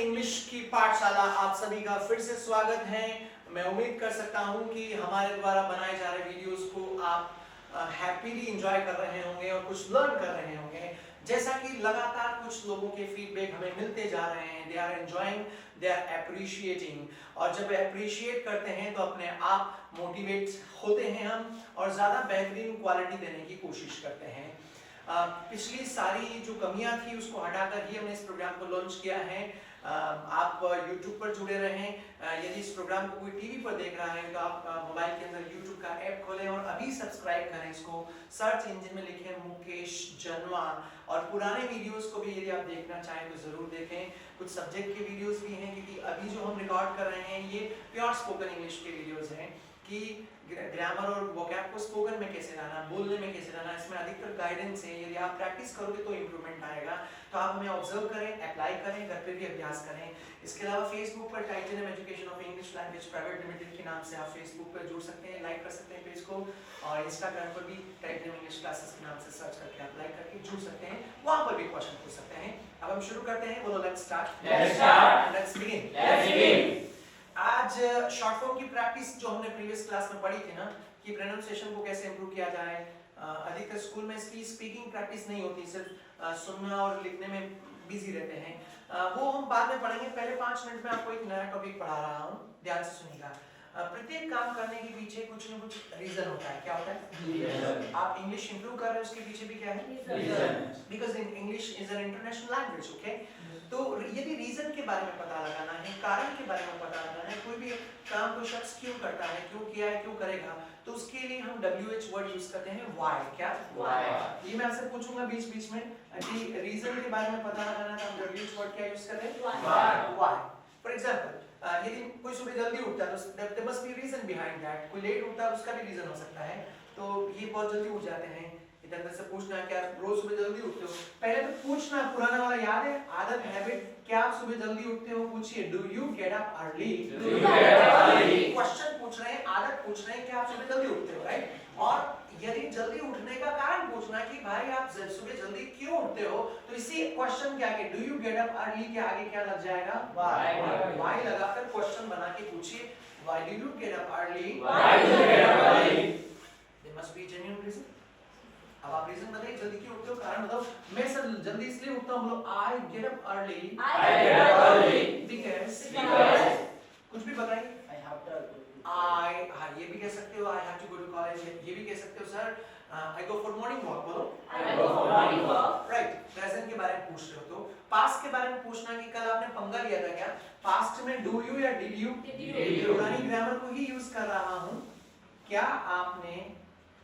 English की पाठशाला आप सभी का फिर से स्वागत है। मैं उम्मीद कर सकता हूं कि हमारे द्वारा बनाए जा रहे वीडियोस को आप हैप्पीली एंजॉय कर रहे होंगे और कुछ लर्न कर रहे होंगे। जैसा कि लगातार कुछ लोगों के फीडबैक हमें मिलते जा रहे हैं, they are enjoying, they are appreciating, और जब अप्रिशिएट करते हैं तो अपने आप मोटिवेट होते हैं हम और ज़्यादा बेहतरीन क्वालिटी देने की कोशिश करते हैं। पिछली सारी जो कमियां थी उसको हटाकर ही हमने इस प्रोग्राम को लॉन्च किया है। आप YouTube पर जुड़े रहें। यदि इस प्रोग्राम को कोई टीवी पर देख रहा है तो आप मोबाइल के अंदर YouTube का ऐप खोलें और अभी सब्सक्राइब करें इसको। सर्च इंजन में लिखें मुकेश जन्वा, और पुराने वीडियोस को भी यदि आप देखना चाहें तो जरूर देखें। कुछ सब्जेक्ट के वीडियोस भी हैं, क्योंकि अभी जो हम रिकॉर्ड कर रहे हैं ये प्योर स्पोकन इंग्लिश के वीडियोस हैं कि ग्रामर और वोकैब को स्पोकन में कैसे लाना, बोलने में कैसे लाना, इसमें अधिकतर गाइडेंस है। यदि आप प्रैक्टिस करोगे तो इंप्रूवमेंट आएगा। तो आप हमें ऑब्जर्व करें, अप्लाई करें, घर पे भी अभ्यास करें। इसके अलावा फेसबुक पर Titan education of English language private limited के नाम से आप फेसबुक पर जुड़ सकते हैं, लाइक कर सकते हैं पेज को, और इंस्टाग्राम पर भी टाइटन इंग्लिश क्लासेस के नाम से सर्च करके आप लाइक करके जुड़ सकते हैं, वहां पर भी क्वेश्चन पूछ सकते हैं। अब हम शुरू करते हैं। बोलो लेट्स स्टार्ट। Let's begin. आज शॉर्ट फॉर्म की प्रैक्टिस जो हमने प्रीवियस क्लास में पढ़ी थी ना, कि प्रोनाउंसिएशन को कैसे इंप्रूव किया जाए। अधिकतर स्कूल में इसकी स्पीकिंग प्रैक्टिस नहीं होती, सिर्फ सुनना और लिखने में बिजी रहते हैं। वो हम बाद में पढ़ेंगे। पहले 5 मिनट में आपको एक नया टॉपिक पढ़ा रहा हूँ, ध्यान से सुनिएगा। प्रत्येक काम करने के पीछे कुछ न कुछ रीजन होता है। क्या होता है? आप इंग्लिश इंप्रूव कर रहे हैं, उसके पीछे भी क्या है? Reason. Because English is an international language, okay. तो यदि रीजन के बारे में पता लगाना है, कारण के बारे में पता लगाना है, कोई भी काम कोई शख्स क्यों करता है, क्यों किया है, क्यों करेगा, तो उसके लिए हम WH वर्ड यूज करते हैं, व्हाई। क्या? व्हाई। ये मैं आपसे पूछूंगा बीच बीच में कि रीजन के बारे में पता लगाना है, तो हम WH वर्ड क्या यूज करते हैं? व्हाई। फॉर एग्जांपल, यदि कोई सुबह जल्दी उठता है तो there must be reason behind that. कोई लेट उठता है उसका भी रीजन हो सकता है। तो ये बहुत जल्दी उठ जाते हैं, इधर से पूछना क्या रोज सुबह जल्दी उठते हो? पहले तो पूछना, पुराना वाला याद है, आदत, हैबिट। क्या आप सुबह जल्दी उठते हो? पूछिए, do you get up early? Question पूछ रहे हैं, आदत पूछ रहे हैं, क्या आप सुबह जल्दी उठते हो, राइट? और यदि जल्दी उठने का कारण पूछना कि भाई आप सुबह जल्दी क्यों उठते हो, तो इसी क्वेश्चन के आगे do you get up early के आगे क्या लग जाएगा? व्हाई लगाकर क्वेश्चन बना के पूछिए, why do you get up early? There must be genuine reason. अब आप रीजन बताइए, जल्दी क्यों उठते हो, कारण बताओ। मैं सर जल्दी इसलिए उठता हूं, बोलो I get up early because कुछ भी बताइए। ये भी कह सकते हो, I have to go to college. ये भी कह सकते हो sir I go for morning walk. बोलो I go for morning walk, right. Present के बारे में पूछ रहे हो तो पास्ट के बारे में पूछना कि कल आपने पंगा लिया था क्या? पास्ट में डू यू या डिड यू? पुरानी ग्रामर को ही यूज कर रहा हूं। क्या आपने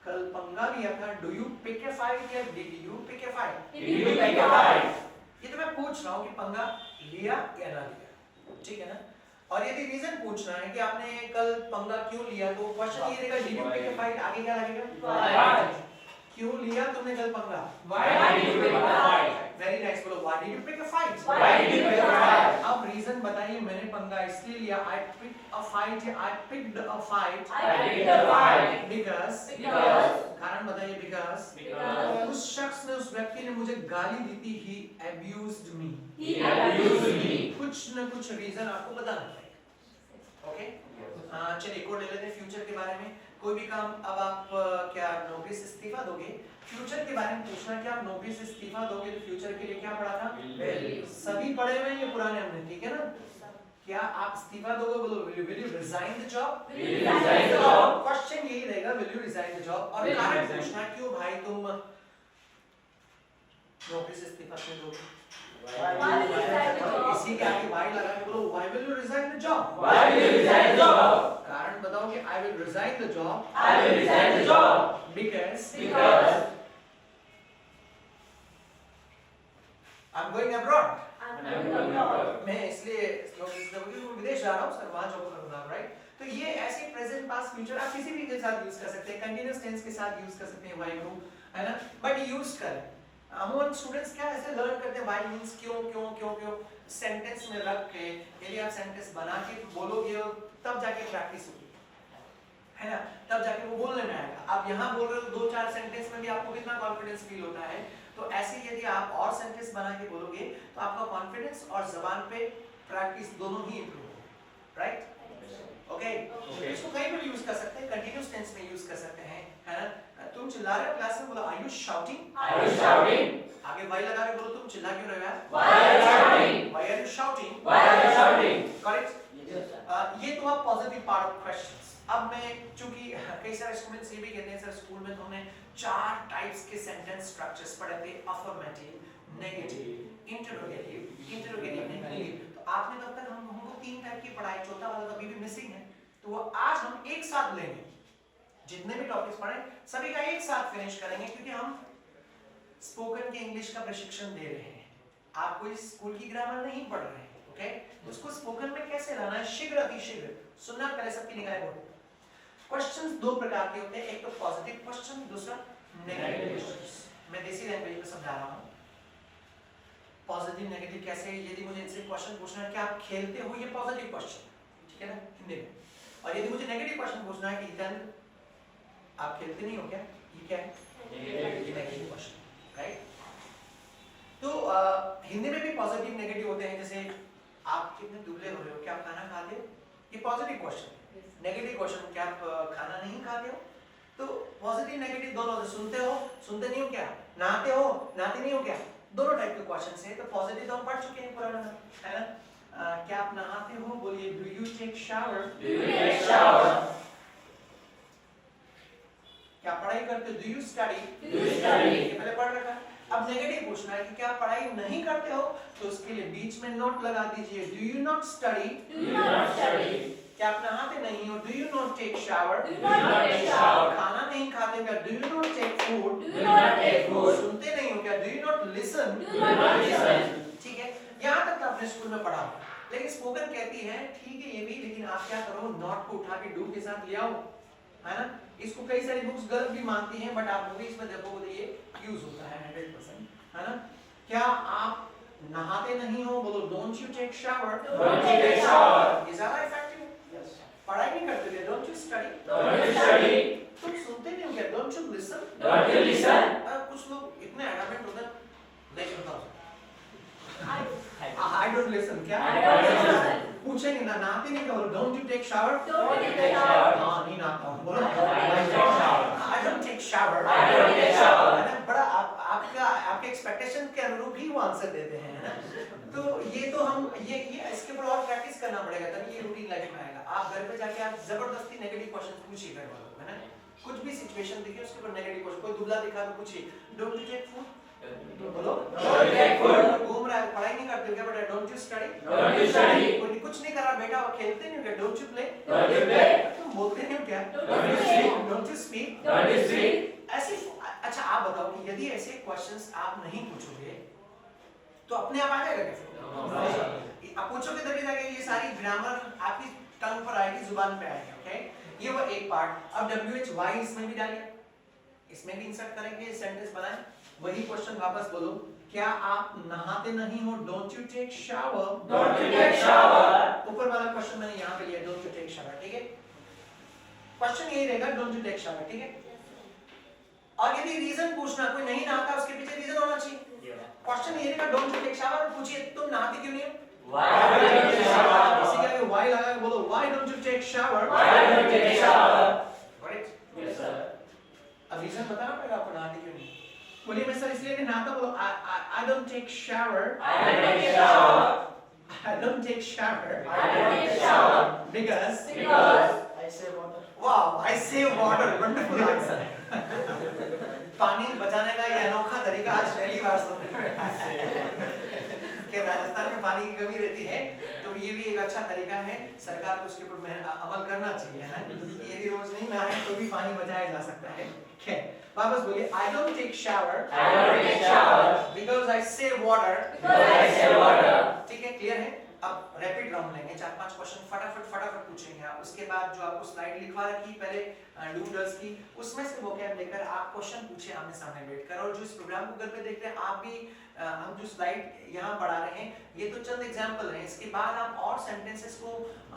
कल पंगा लिया था? Do you pick a fight या did you pick a fight? ये तो मैं पूछ रहा हूँ कि पंगा लिया या ना लिया, ठीक है ना। और यदि रीजन पूछना है कि आपने कल पंगा क्यों लिया, तो क्वेश्चन ये रहेगा did you pick a fight, आगे क्या लगेगा? क्यों लिया तुमने कल पंगा? वेरी नाइस, बोलो why did you pick a fight? अब रीजन बताइए, मैंने पंगा इसलिए लिया, आई पिक्ड अ फाइट या I picked a fight because. कारण बताइए, बिकॉज़ उस शख्स ने, उस व्यक्ति ने मुझे गाली दी थी, ही अब्यूज्ड मी। कुछ न कुछ रीजन आपको बताना पड़ेगा, ओके। चलिए एक और ले लेते हैं फ्यूचर के बारे में। कोई भी काम, अब आप क्या नौकरी से इस्तीफा दोगे, फ्यूचर के बारे में पूछना कि आप नौकरी से इस्तीफा दोगे तो फ्यूचर के लिए क्या पढ़ा था? सभी पढ़े हुए हैं ये पुराने हमने, ठीक है ना। क्या आप इस्तीफा दोगे? बोलो will you resign the job? Question यही रहेगा, will you resign the job. और कारण पूछना, क्यों भाई तुम नौकरी से इस्तीफा क्यों दोगे? इसी के आगे व्हाई लगा के बोलो why will you resign the job? कारण बताओ कि I will resign the job because I am going abroad. मैं इसलिए विदेश जा रहा हूँ सर, वहां जॉब करूंगा, राइट। तो ये ऐसे प्रेजेंट पास्ट फ्यूचर आप किसी भी के साथ यूज कर सकते हैं, कंटीन्यूअस टेंस के साथ यूज कर सकते हैं व्हाई को, है ना। बट यूज करें। अमूमन स्टूडेंट्स क्या ऐसे लर्न करते हैं, व्हाई मींस क्यों सेंटेंस में रख के। यदि आप सेंटेंस बना के बोलोगे तब जाके प्रैक्टिस होगी, है ना, तब जाके वो बोलने में आएगा। आप यहाँ बोल रहे हो 2-4 सेंटेंस में भी आपको कितना कॉन्फिडेंस फील होता है। तो ऐसे यदि आप और सेंटेंस बना के बोलोगे तो आपका कॉन्फिडेंस और जबान पे प्रैक्टिस दोनों ही इंप्रूव हो, राइट? ओके, इसको कहीं पर यूज कर सकते हैं, कंटिन्यूअस टेंस में यूज कर सकते हैं, है ना? तुम चिल्ला रहे हो क्लास में, बोलो are you shouting? Are you shouting? आगे वाई लगा के बोलो, तुम चिल्ला क्यों रहे हो यार? Why are you shouting? Why are you shouting? Why are you shouting? Correct? ये तो आप पॉजिटिव पार्ट ऑफ क्वेश्चंस। अब मैं चूंकि कई सारे स्टूडेंट्स ये भी कहते हैं सर स्कूल में तो हमने 4 टाइप्स के सेंटेंस स्ट्रक्चर्स पढ़े थे, अफर्मेटिव, नेगेटिव, इंटरोगेटिव, नेगेटिव। तो आपने तब तक हमको 3 टाइप की पढ़ाई, चौथा वाला तो अभी भी मिसिंग है। तो वो आज हम एक साथ लेंगे, जितने भी टॉपिक्स पढ़े सभी का एक साथ फिनिश करेंगे, क्योंकि हम स्पोकन के इंग्लिश का प्रशिक्षण दे रहे हैं। आप कोई स्कूल की ग्रामर नहीं पढ़ रहे हैं, ओके? उसको स्पोकन में कैसे लाना है, शीघ्र अतिशीघ्र सुनना। पहले सबकी निगाहें बोलो। क्वेश्चंस 2 प्रकार के होते हैं, एक तो पॉजिटिव क्वेश्चन, दूसरा नेगेटिव क्वेश्चंस। मैं देसी लैंग्वेज में समझा रहा हूं पॉजिटिव नेगेटिव कैसे। यदि मुझे इनसे क्वेश्चन पूछना है कि आप खेलते हो, ये पॉजिटिव क्वेश्चन, ठीक है ना, हिंदी में। और यदि मुझे नेगेटिव क्वेश्चन पूछना है कि ईथन आप खेलते नहीं हो क्या, ये क्या है, नेगेटिव क्वेश्चन, राइट? तो हिंदी में भी पॉजिटिव नेगेटिव होते हैं, जैसे आप कितने दुबले हो रहे हो, क्या आप खाना खाते हो, ये पॉजिटिव क्वेश्चन। नेगेटिव क्वेश्चन, क्या आप खाना नहीं खाते हो? तो पॉजिटिव नेगेटिव दोनों होते, सुनते हो, सुनते नहीं हो क्या, नहाते हो, नहाते नहीं हो क्या, दोनों टाइप के क्वेश्चन है। तो पॉजिटिव तो हम पढ़ चुके हैं पुराना, है ना? क्या आप नहाते हो, बोलिए do you take shower? Do you take shower? क्या पढ़ाई करते हो, do you study? Do you study? ये पहले पढ़ रखा है। अब नेगेटिव पूछना है कि क्या पढ़ाई नहीं करते हो, तो उसके लिए बीच में नोट लगा दीजिए, do you not study? Do you not study? क्या आप नहाते नहीं हो, do you not take shower? Do you not take shower? खाना नहीं खाते क्या, do you not take food? Do you not take food? सुनते नहीं हो क्या, do you not listen? Do you not listen? ठीक है, यहाँ तक तो आपने स्कूल में पढ़ा। लेकिन स्पोकन कहती है ठीक है ये भी, लेकिन आप क्या करो, नॉट को उठा के डू के साथ ले आओ, है ना? इसको कई सारी बुक्स गलत भी मानती हैं, बट आप मूवीज में देखोगे तो ये यूज होता है 100%, है ना? क्या आप नहाते नहीं हो, बोलो don't you take shower? Don't you take shower? ये ज्यादा इफेक्टिव है। पढ़ाई नहीं करते थे, don't you study? Don't you study? तुम सुनते नहीं हो क्या, don't you listen? Don't you listen? कुछ लोग इतने एडामेंट होते हैं, नहीं सुनता हूं। I don't listen, क्या? I don't listen. पूछे नहीं ना, नहाते नहीं क्या, बोलो don't you take shower? Don't you take shower? हाँ, नहीं नहाता हूँ, बोलो I don't take shower. I don't take shower. I don't take shower. है ना? बड़ा आपके एक्सपेक्टेशन के अनुरूप ही वो आंसर देते हैं, है ना? तो ये तो हम ये इसके ऊपर और प्रैक्टिस करना पड़ेगा, तभी ये रूटीन लाइफ में आएगा। आप घर पे जाके आप जबरदस्ती नेगेटिव क्वेश्चन पूछिए घर वालों को, है ना? कुछ भी सिचुएशन दिखे उसके ऊपर नेगेटिव क्वेश्चन, कोई दुबला दिखा तो पूछिए डोंट यू टेक फूड? बोलो Don't you take food? घूम रहा है, पढ़ाई नहीं करते क्या बेटा, don't you study? Don't you study? कोई कुछ नहीं कर रहा बेटा, वो खेलते नहीं हो क्या, don't you play? Don't you play? तुम बोलते नहीं हो क्या, Don't you speak? Don't you speak? Don't you speak? ऐसे अच्छा आप बताओ कि यदि ऐसे क्वेश्चंस आप नहीं पूछोगे तो अपने आप आ जाएगा कैसे? आप पूछोगे तभी जाके ये सारी ग्रामर आपकी टंग पर आएगी, जुबान पे आएगी, ओके? ये वो एक पार्ट। अब WHY इसमें भी डालिए, इसमें भी इंसर्ट करेंगे, सेंटेंस बनाएं, वही क्वेश्चन वापस बोलो, क्या आप नहाते नहीं हो, don't you take shower? Don't you take shower? ऊपर वाला क्वेश्चन मैंने यहाँ पे लिया, डोंट यू टेक शावर, ठीक है? क्वेश्चन यही रहेगा, डोंट यू टेक शावर, ठीक है? और यदि रीजन पूछना, कोई नहीं नहाता उसके पीछे रीजन होना चाहिए। क्वेश्चन ये रहेगा, डोंट यू टेक शावर, पूछिए तुम नहाते क्यों नहीं हो? Why don't you take shower? इसी के आगे why लगा के बोलो, why don't you take shower? Why don't you take shower? Correct? Yes, sir. अब रीजन बताना पड़ेगा आपको नहाते क्यों नहीं। बोलिए मैं सर इसलिए नहीं नहाता, बोलो I don't take shower. I don't take shower. I don't take shower. I don't take shower. Because Because I save water. Wow, I save water. Wonderful answer. पानी बचाने का ये अनोखा तरीका आज पहली बार सुनने में आया है कि राजस्थान में पानी की कमी रहती है, तो ये भी एक अच्छा तरीका है, सरकार को उसके ऊपर अमल करना चाहिए, है ना? यदि रोज नहीं नहाए तो भी पानी बचाया जा सकता है। वापस बोलिए, I don't take shower. I don't take shower. Because I save water. Because I save water. ठीक है, क्लियर है? अब रैपिड राउंड लेंगे, 4-5 क्वेश्चन फटाफट पूछेंगे आप। उसके बाद जो आपको स्लाइड लिखवा रखी पहले डू डज की, उसमें से वोकैब लेकर आप क्वेश्चन पूछे आमने सामने बैठकर। और जो इस प्रोग्राम को घर पे देखते हैं आप भी, हम जो स्लाइड यहाँ पढ़ा रहे हैं ये तो चंद एग्जांपल हैं, इसके बाद आप और सेंटेंसेस को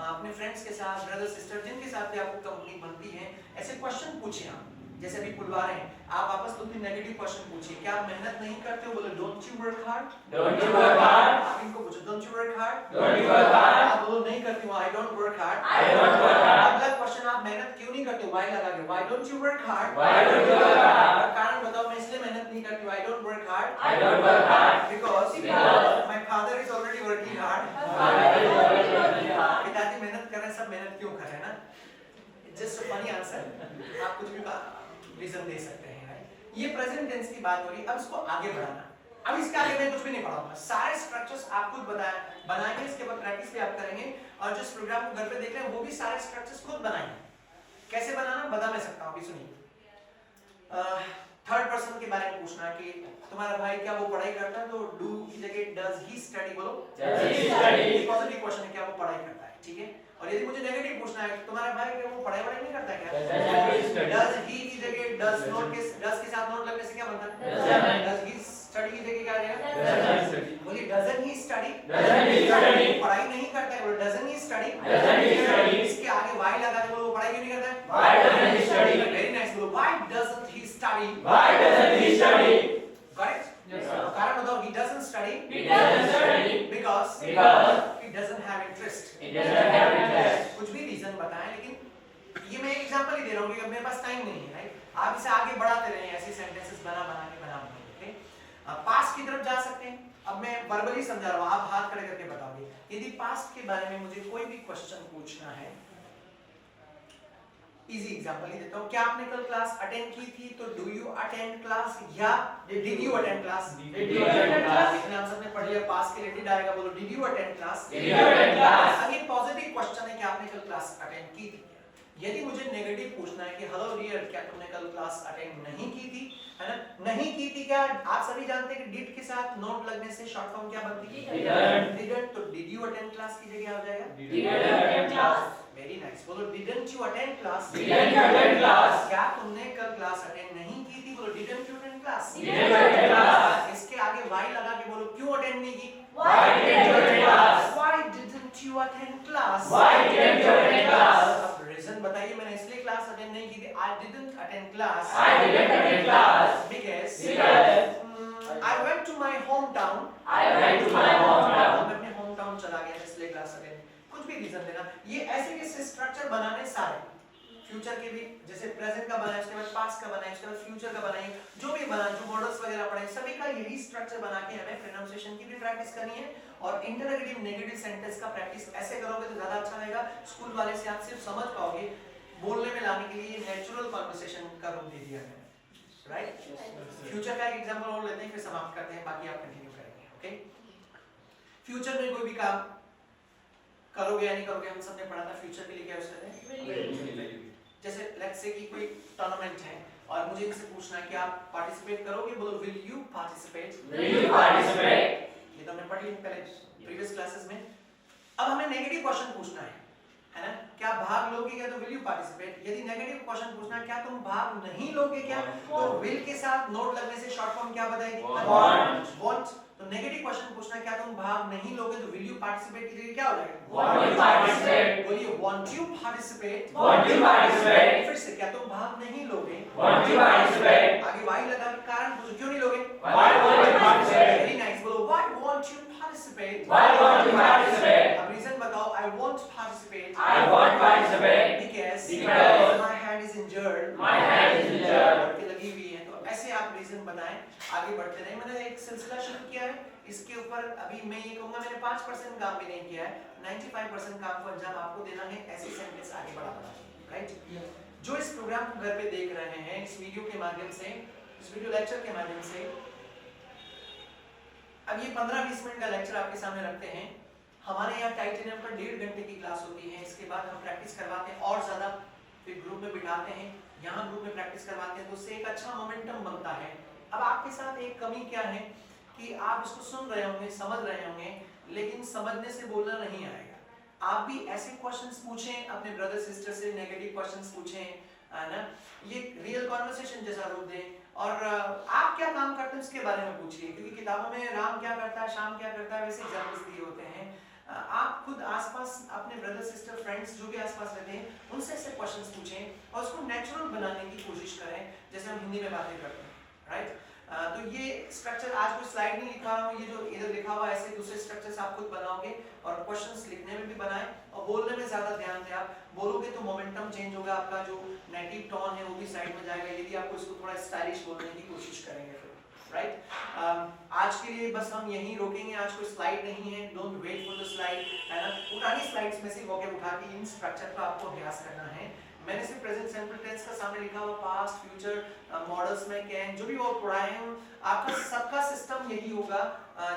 अपने फ्रेंड्स के साथ, ब्रदर सिस्टर जिनके साथ भी आपको कंपनी बनती है, ऐसे क्वेश्चन पूछें आप। जैसे अभी बुलवा रहे हैं, आप वापस 2-3 नेगेटिव क्वेश्चन पूछिए। क्या आप मेहनत नहीं करते हो? बोलो don't you work hard. Don't you work hard? आप इनको पूछो don't you work hard. Don't you work hard? आप बोलो नहीं करती हूँ, I don't work hard. I don't work hard. अगला क्वेश्चन, आप मेहनत क्यों नहीं करते हो? व्हाई लगा के, why don't you work hard. Why don't you work hard? कारण बताओ, मैं इसलिए मेहनत नहीं करती हूँ, I don't work hard. I don't work hard. Because my father is already working hard. Father is already working hard. पिताजी मेहनत कर रहे हैं, सब मेहनत क्यों कर रहे हैं ना? जस्ट फनी आंसर, आप कुछ भी रीजन दे सकते हैं, राइट? ये प्रेजेंट टेंस की बात हो रही है। अब इसको आगे बढ़ाना, अब इसके आगे मैं कुछ भी नहीं पढ़ाऊंगा, सारे स्ट्रक्चर्स आप खुद बनाएंगे, इसके बाद प्रैक्टिस भी आप करेंगे, और जिस प्रोग्राम को घर पे देख रहे हैं वो भी सारे स्ट्रक्चर्स खुद बनाएंगे। कैसे बनाना बता मैं सकता हूँ, अभी सुनिए। थर्ड पर्सन के बारे में पूछना कि तुम्हारा भाई क्या वो पढ़ाई करता है, तो डू की जगह डज ही स्टडी बोलो। Does he study? Positive question है, क्या वो पढ़ाई करता है, ठीक है। और यदि मुझे नेगेटिव पूछना है तुम्हारा भाई क्या वो पढ़ाई नहीं करता क्या, डज ही की जगह डज नोट के डज के साथ नोट लगने से क्या बनता है, डज ही स्टडी की जगह क्या आ जाएगा, बोलिए डजंट ही स्टडी। पढ़ाई नहीं करता है, बोलो डजंट ही स्टडी। इसके आगे वाई लगा के बोलो वो पढ़ाई क्यों नहीं करता है, Why doesn't he study? Very nice, बोलो why doesn't he study. Why doesn't he study? Correct. Yes, sir. कारण बताओ, he doesn't study He doesn't study because because he doesn't have interest। he doesn't have interest. कुछ भी reason बताएं, लेकिन ये मैं example ही दे रहा हूँ क्योंकि मेरे पास टाइम नहीं है, राइट? आप इसे आगे बढ़ाते रहें, ऐसे सेंटेंसेस बना के, ओके। पास्ट की तरफ जा सकते हैं। अब मैं वर्बली समझा रहा हूँ, आप हाथ खड़े करके बताओगे। यदि पास्ट के बारे में मुझे कोई भी क्वेश्चन पूछना है, इजी एग्जांपल ही देता हूँ। क्या आपने कल क्लास अटेंड की थी, तो डू यू अटेंड क्लास या did you attend class. Did you attend class? लेकिन हम सबने पढ़ लिया पास्ट के लिए डिड आएगा, बोलो did you attend class. Did you attend class? Again positive question है कि आपने कल क्लास अटेंड की थी। यदि मुझे नेगेटिव पूछना है कि हेलो डियर क्या तुमने कल क्लास अटेंड नहीं की थी, है ना, नहीं की थी, क्या आप सभी जानते हैं कि डिड के साथ नोट लगने से शॉर्ट फॉर्म क्या बनती है, डिडंट। तो डिड यू अटेंड क्लास की जगह आ जाएगा Did you attend class? Very nice, बोलो didn't you attend class. Didn't you attend class? क्या तुमने कल क्लास अटेंड नहीं की थी, बोलो didn't you attend class. Didn't you attend class? इसके आगे वाई लगा के बोलो क्यों अटेंड नहीं की, Why didn't you attend class? Why didn't you attend class? Why didn't you attend class? अब रीजन बताइए, मैंने इसलिए क्लास अटेंड नहीं की थी, I didn't attend class I didn't attend class because I went to my hometown। I went to my hometown. मैं अपने hometown चला गया इसलिए क्लास अटेंड, कुछ भी रीजन देना। ये ऐसे कैसे स्ट्रक्चर बनाने सारे, फ्यूचर के भी, जैसे प्रेजेंट का बनाए, उसके बाद पास्ट का बनाए, उसके बाद फ्यूचर का बनाए, जो भी बना, जो मॉडल्स वगैरह पढ़े, सभी का यही स्ट्रक्चर बना के हमें प्रोनाउंसिएशन की भी प्रैक्टिस करनी है, और इंटरोगेटिव नेगेटिव सेंटेंस का प्रैक्टिस ऐसे करोगे तो ज्यादा अच्छा रहेगा। स्कूल वाले से आप सिर्फ समझ पाओगे, बोलने में लाने के लिए नेचुरल कन्वर्सेशन का रूप दे दिया है, राइट? फ्यूचर का एक एग्जांपल और लेते हैं, फिर समाप्त करते हैं, बाकी आप कंटिन्यू करेंगे, ओके। फ्यूचर में कोई भी काम करोगे या नहीं करोगे, हम सबने पढ़ा था फ्यूचर के लिए क्या यूज करते हैं। जैसे लेट्स से कि कोई टूर्नामेंट है और मुझे इनसे पूछना है कि आप पार्टिसिपेट करोगे, बोलो will you participate. Will you participate? ये तो हमने पढ़ लिया पहले प्रीवियस क्लासेस में। अब हमें नेगेटिव क्वेश्चन पूछना है ना, क्या भाग लोगे क्या, तो विल यू पार्टिसिपेट। यदि नेगेटिव क्वेश्चन पूछना है क्या तुम भाग नहीं लोगे क्या, तो विल के साथ नोट लगने से शॉर्ट फॉर्म क्या बताएगी, वॉन्ट। तो नेगेटिव क्वेश्चन पूछना है क्या तुम भाग नहीं लोगे, तो विल यू पार्टिसिपेट की जगह क्या हो जाएगा, Want you participate? बोलिए want you participate। Want you participate? फिर से क्या तुम भाग नहीं लोगे, Want you participate? आगे वाई लगा के कारण पूछो क्यों नहीं लोगे, Why won't you participate? Very nice, बोलो why won't you participate। Why won't you participate? अब रीजन बताओ, I won't participate I won't participate because my hand is injured। my hand is injured। लड़के लगी हुई है, तो ऐसे आप रीजन बताएं, आगे बढ़ते रहें। मैंने एक सिलसिला शुरू किया है, इसके ऊपर अभी मैं ये कहूंगा मैंने 5% काम भी नहीं किया है, 95% काम को अंजाम आपको देना है, ऐसे सेंटेंस आगे बढ़ा, राइट? जो इस प्रोग्राम को घर पे देख रहे हैं, इस वीडियो के माध्यम से, इस वीडियो लेक्चर के माध्यम से, अब ये 15-20 मिनट का लेक्चर आपके सामने रखते हैं। हमारे यहाँ टाइटेनियम पर 1.5 घंटे की क्लास होती है, इसके बाद हम प्रैक्टिस करवाते हैं और ज्यादा, फिर ग्रुप में बिठाते हैं, यहाँ ग्रुप में प्रैक्टिस करवाते हैं, तो उससे एक अच्छा मोमेंटम बनता है। अब आपके साथ एक कमी क्या है कि आप इसको सुन रहे होंगे, समझ रहे होंगे, लेकिन समझने से बोलना नहीं आएगा। आप भी ऐसे क्वेश्चंस पूछें अपने ब्रदर सिस्टर से, नेगेटिव क्वेश्चंस पूछें, है ना, ये रियल कॉन्वर्सेशन जैसा रूप दें, और आप क्या काम करते हैं उसके बारे में पूछिए, क्योंकि किताबों में राम क्या करता है, शाम क्या करता है, वैसे एग्जाम्पल्स दिए होते हैं। आप खुद आसपास अपने ब्रदर सिस्टर फ्रेंड्स जो भी आसपास रहते हैं उनसे ऐसे क्वेश्चंस पूछें और उसको नेचुरल बनाने की कोशिश करें जैसे हम हिंदी में बातें करते हैं, राइट। तो ये स्ट्रक्चर आज कोई स्लाइड नहीं लिखा रहा हूँ, ये जो इधर लिखा हुआ है ऐसे दूसरे स्ट्रक्चर्स आप खुद बनाओगे और क्वेश्चंस लिखने में भी बनाएं और बोलने में ज्यादा ध्यान दें। आप बोलोगे तो मोमेंटम चेंज होगा, आपका जो नेटिव टोन है वो भी साइड में जाएगा यदि आपको इसको थोड़ा स्टाइलिश बोलने की कोशिश करेंगे फिर, राइट। आज के लिए बस हम यहीं रोकेंगे, आज कोई स्लाइड नहीं है, don't wait for the slide, है ना। पुरानी स्लाइड्स में से वोकैब उठा के इन स्ट्रक्चर का आपको अभ्यास करना है। मैंने सिर्फ प्रेजेंट सिंपल टेंस का सामने लिखा हुआ पास्ट फ्यूचर मॉडल्स में कैन जो भी और पढ़ाए हैं आपका सबका सिस्टम यही होगा।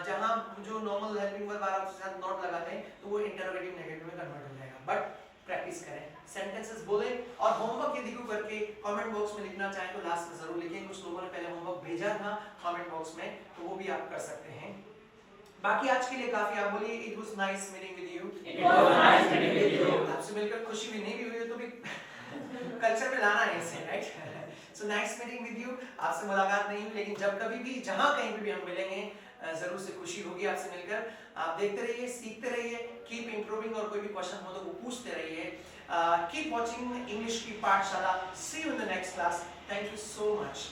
जहां जो नॉर्मल हेल्पिंग वर्ब आप उसके साथ नॉट लगाते हैं तो वो इंटरोगेटिव नेगेटिव में कन्वर्ट हो जाएगा। बट प्रैक्टिस करें, सेंटेंसेस बोलें और होमवर्क यदि कोई करके कमेंट बॉक्स में लिखना चाहें तो लास्ट में जरूर लिखें। कुछ लोगों ने पहले होमवर्क भेजा था कमेंट बॉक्स में तो वो भी आप कर सकते हैं। बाकी आज के लिए काफी। आप बोलिए it was nice meeting with you. It was nice meeting with you. आपसे मिलकर खुशी भी नहीं भी हुई तो भी कल्चर में लाना है इसे, right. So nice meeting with you. आपसे मुलाकात नहीं हुई लेकिन जब कभी भी जहां कहीं पे भी हम मिलेंगे जरूर से खुशी होगी आपसे मिलकर। आप देखते रहिए, सीखते रहिए, कीप इंप्रूविंग और कोई भी क्वेश्चन हो तो वो पूछते रहिए। कीप वॉचिंग इंग्लिश की पाठशाला। See you in the next class. Thank you so much.